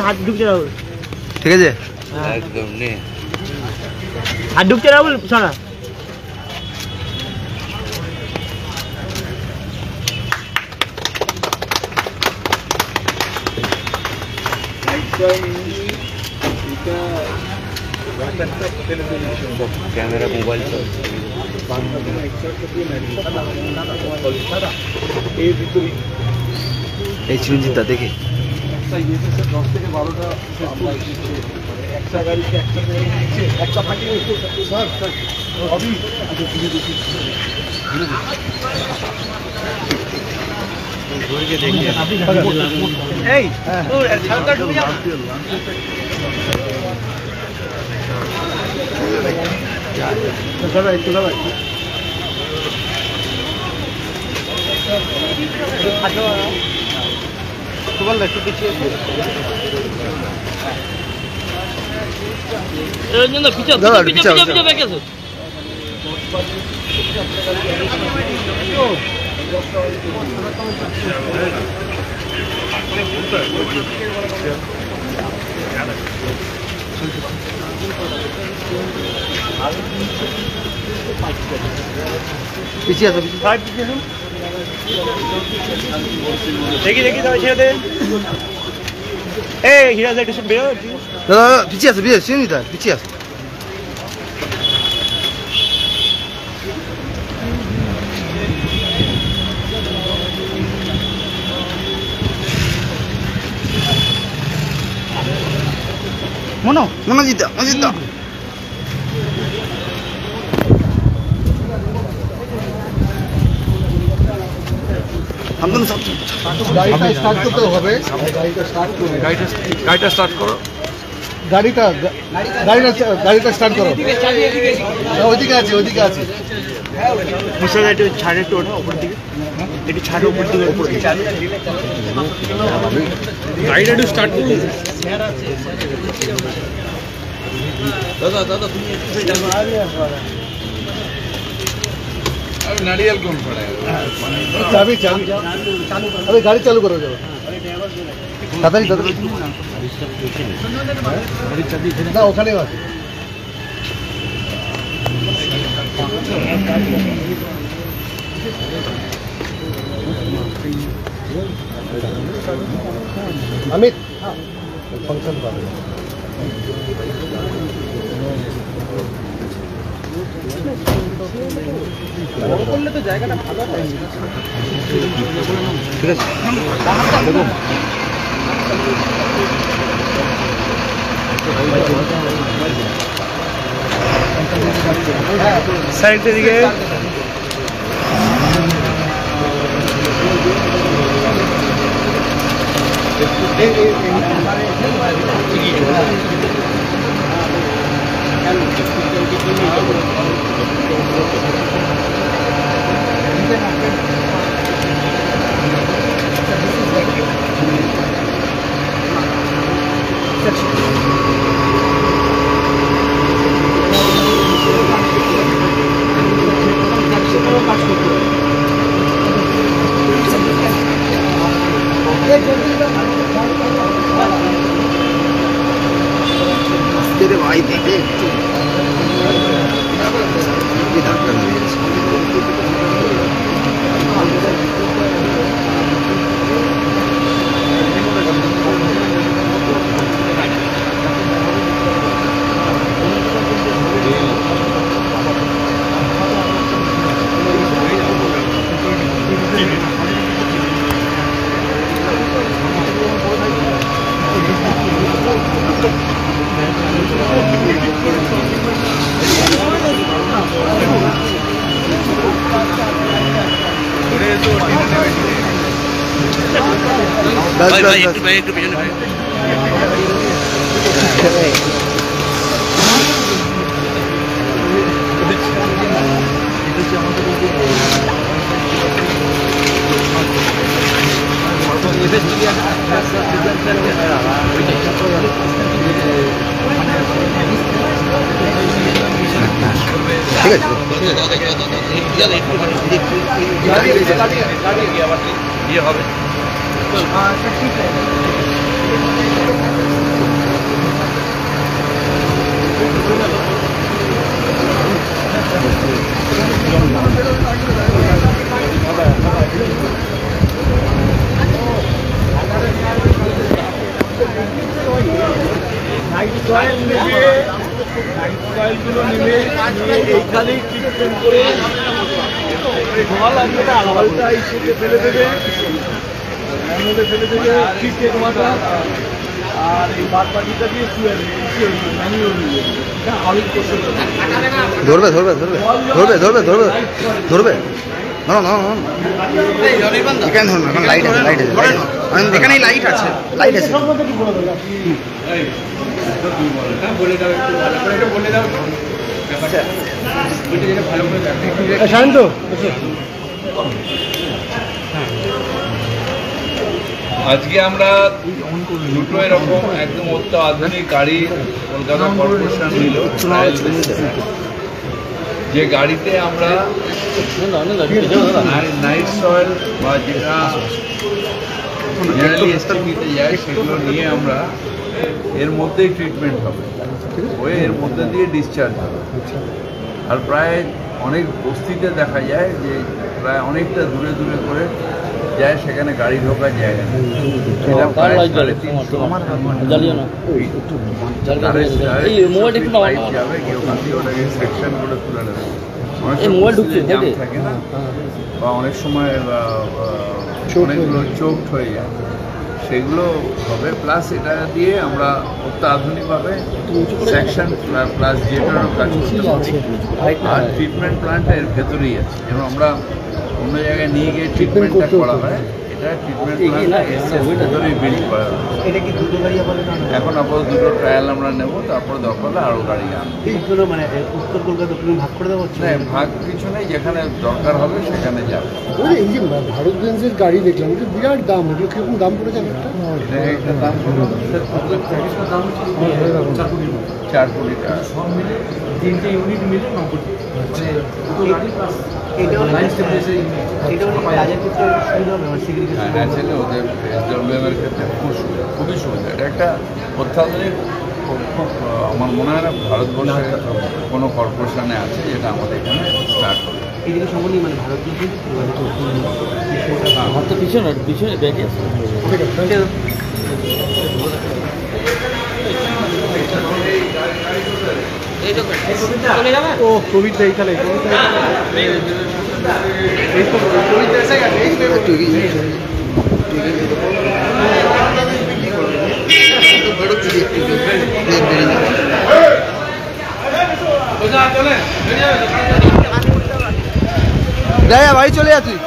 হাত ঢুকছে রাহুল, ঠিক আছে একদম নে হাত ঢুকছে রাহুল সারা। ক্যামেরা মোবাইল এই চিরঞ্জিতটা দেখে পিছিয়ে আসো, দেখি দেখি তাহলে ছেড়ে দেন। এই হিরাজ একটু বেরো, দাদা পিছিয়ে আসো, চিরঞ্জিত পিছিয়ে আসো। মনোজিৎ গাড়িটা স্টার্ট করো, গাড়িটা স্টার্ট করো। ওইদিকে আছে একটু ছাড়ে, একটু ওঠা উপর দিকে, একটু ছাড়ে উপর দিকে, গাড়িটা একটু স্টার্ট করতে। দাদা তুমি नारियल कौन पड़ा है? चाबी अरे गाड़ी चालू करो जरा ना ओखाने बात अमित फंक्शन করলে তো জায়গাটা ভালো হয়। ঠিক আছে সাইড দিকে तेरे भाई देखे डॉक्टर भाई भाई एक पीछे भाई ইয়ে হবে এইখানেই ট্রিটমেন্ট করে ধোয়া লাগবে না, আলাদা ইস্যুতে ফেলে দেবে, ফেলে দেবে ট্রিটের মাথা, আর এই বাদ বাকিটা দিয়ে ধরবে ধরবে ধরবে ধরবে ধরবে ধরবে ধরবে না না না এখানে ধরুন এখন লাইট আছে লাইট আছে এখানেই লাইট আছে লাইট আছে শান্ত আজকে আমরা দুটো এরকম একদম অত্যাধুনিক গাড়ি কলকাতা কর্পোরেশন নিল যে গাড়িতে আমরা নাইট সয়েল বা যেটা জেনারেলি এসটিপিতে যায় সেগুলো নিয়ে আমরা এর মধ্যেই ট্রিটমেন্ট হবে, হয়ে এর মধ্যে দিয়ে ডিসচার্জ হবে। আর প্রায় অনেক বস্তিতে দেখা যায় যে প্রায় অনেকটা দূরে দূরে করে যায়, সেখানে গাড়ি ঢোকার জায়গা নেই। এটা প্রায় 350 পাইপ যাবে, কেউ ওখান থেকে ওটাকে সেকশন করে তুলে নেবে। জ্যাম থাকে না, বা অনেক সময় অনেকগুলো চোকড হয়ে যায়, সেগুলো হবে। প্লাস এটা দিয়ে আমরা অত্যাধুনিকভাবে সেকশন প্লাস যেটারও কাজ করতে পারছি। আর ট্রিটমেন্ট প্ল্যান্টটা এর ভেতরেই আছে, এবং আমরা অন্য জায়গায় নিয়ে গিয়ে ট্রিটমেন্টটা করা হয়। এটা ট্রিটমেন্ট প্ল্যান্টটা ভেতরেই বিল্ড করা হয়। এখন আপাতত দুটো ট্রায়াল আমরা নেব, তারপরে দরকার হলে আরও গাড়ি আনবো। মানে উত্তর কলকাতা ভাগ করে দেবো, ভাগ কিছু নেই, যেখানে দরকার হবে সেখানে যাবে। এই যে ভারত বেঞ্জের গাড়ি দেখলাম, ওটা বিরাট দাম, ওগুলো কিরকম দাম পড়ে যাবে? একটা দাম 4 কোটি টাকা। তিনটে ইউনিট মিলে 9 কোটি। ন্যাচারালি ওদের এসডব্লিউএমের ক্ষেত্রে খুবই সুবিধা। এটা একটা অত্যাধুনিক, আমার মনে হয় না ভারতবর্ষের কোনো কর্পোরেশনে আছে যেটা আমাদের এখানে স্টার্ট হবে। এদিকে সম্বন্ধে মানে ভারত পিছনে পিছনে ব্যাগে ও কবিতা এইখানে বাড়ি চলে যা তুই।